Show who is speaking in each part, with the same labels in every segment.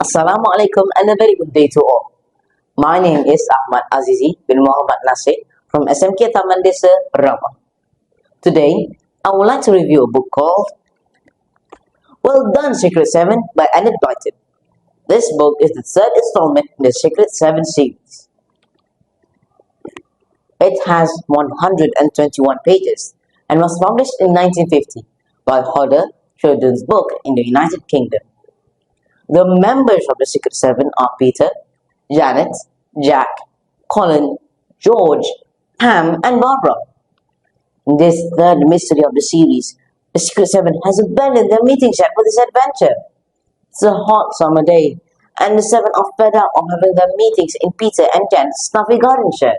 Speaker 1: Assalamu alaikum and a very good day to all. My name is Ahmad Azizi bin Muhammad Nasir from SMK Taman Desa, Rama. Today, I would like to review a book called Well Done Secret 7 by Ahmad. This book is the third installment in the Secret 7 series. It has 121 pages and was published in 1950 by Hodder Children's Book in the United Kingdom. The members of the Secret 7 are Peter, Janet, Jack, Colin, George, Pam, and Barbara. In this third mystery of the series, the Secret 7 has abandoned their meeting shed for this adventure. It's a hot summer day, and the 7 are fed up of having their meetings in Peter and Janet's stuffy garden shed.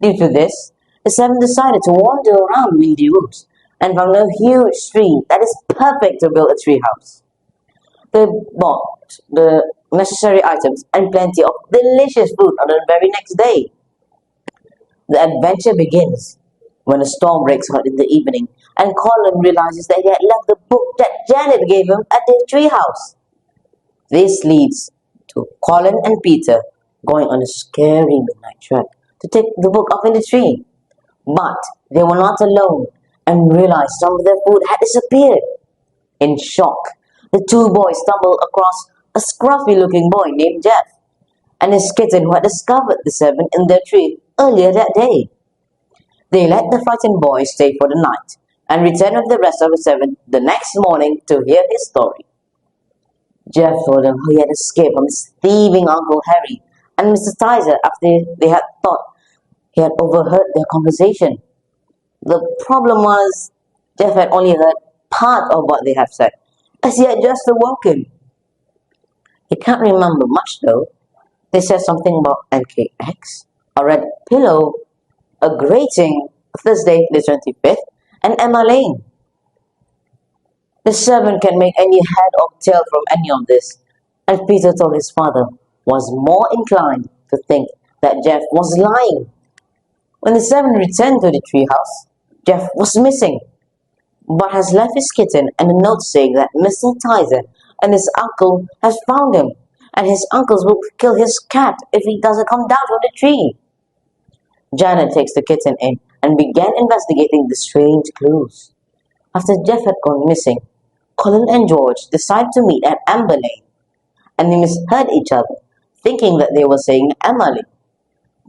Speaker 1: Due to this, the 7 decided to wander around windy woods and found a huge tree that is perfect to build a treehouse. They bought the necessary items and plenty of delicious food on the very next day. The adventure begins when a storm breaks out in the evening and Colin realizes that he had left the book that Janet gave him at the treehouse. This leads to Colin and Peter going on a scary midnight trek to take the book off in the tree. But they were not alone and realized some of their food had disappeared. In shock, the two boys stumbled across a scruffy-looking boy named Jeff and his kitten who had discovered the 7 in their tree earlier that day. They let the frightened boy stay for the night and returned with the rest of the 7 the next morning to hear his story. Jeff told them how he had escaped from his thieving Uncle Harry and Mr. Tizer after they had thought he had overheard their conversation. The problem was Jeff had only heard part of what they had said, as he had just awoken. He can't remember much though. They said something about NKX, a red pillow, a grating, Thursday the 25th, and Emma Lane. The 7 can make any head or tail from any of this, and Peter told his father was more inclined to think that Jeff was lying. When the 7 returned to the treehouse, Jeff was missing, but has left his kitten and a note saying that Mr. Tizer and his uncle has found him, and his uncles will kill his cat if he doesn't come down from the tree. Janet takes the kitten in and began investigating the strange clues. After Jeff had gone missing, Colin and George decide to meet at Amber Lane, and they misheard each other, thinking that they were saying Emily.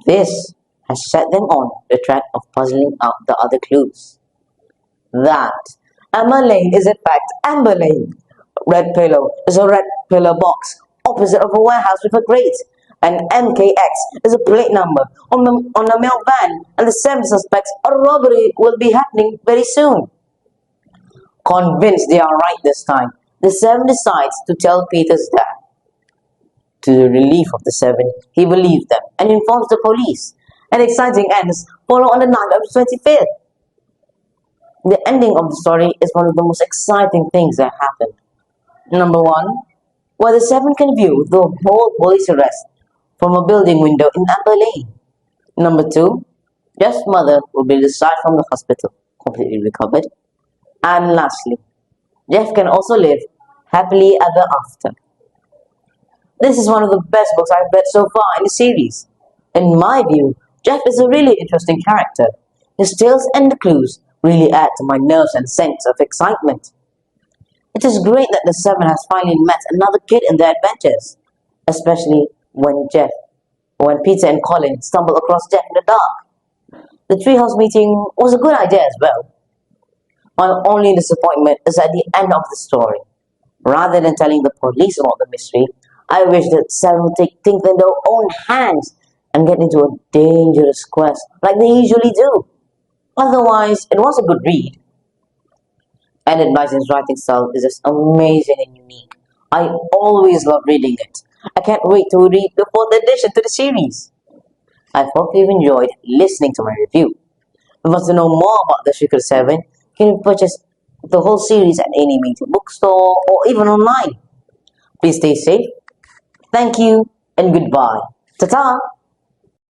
Speaker 1: This has set them on the track of puzzling out the other clues. That Emma Lane is in fact Amber Lane. Red pillow is a red pillar box opposite of a warehouse with a grate, and MKX is a plate number on a mail van, and the 7 suspects a robbery will be happening very soon. Convinced they are right this time, the 7 decides to tell Peter's dad. To the relief of the 7, he believes them and informs the police. And exciting ends follow on the night of the 25th. The ending of the story is one of the most exciting things that happened. Number 1, where the 7 can view the whole police arrest from a building window in Amber Lane. Number 2, Jeff's mother will be discharged from the hospital, completely recovered. And lastly, Jeff can also live happily ever after. This is one of the best books I've read so far in the series. In my view, Jeff is a really interesting character. His tales and the clues really add to my nerves and sense of excitement. It is great that the 7 has finally met another kid in their adventures, especially when Peter and Colin stumble across Jeff in the dark. The treehouse meeting was a good idea as well. My only disappointment is at the end of the story. Rather than telling the police about the mystery, I wish that 7 would take things in their own hands and get into a dangerous quest like they usually do. Otherwise, it was a good read. Enid Blyton's writing style is just amazing and unique. I always love reading it. I can't wait to read the 4th edition to the series. I hope you've enjoyed listening to my review. If you want to know more about the Secret 7, you can purchase the whole series at any major bookstore or even online. Please stay safe. Thank you and goodbye. Ta-ta!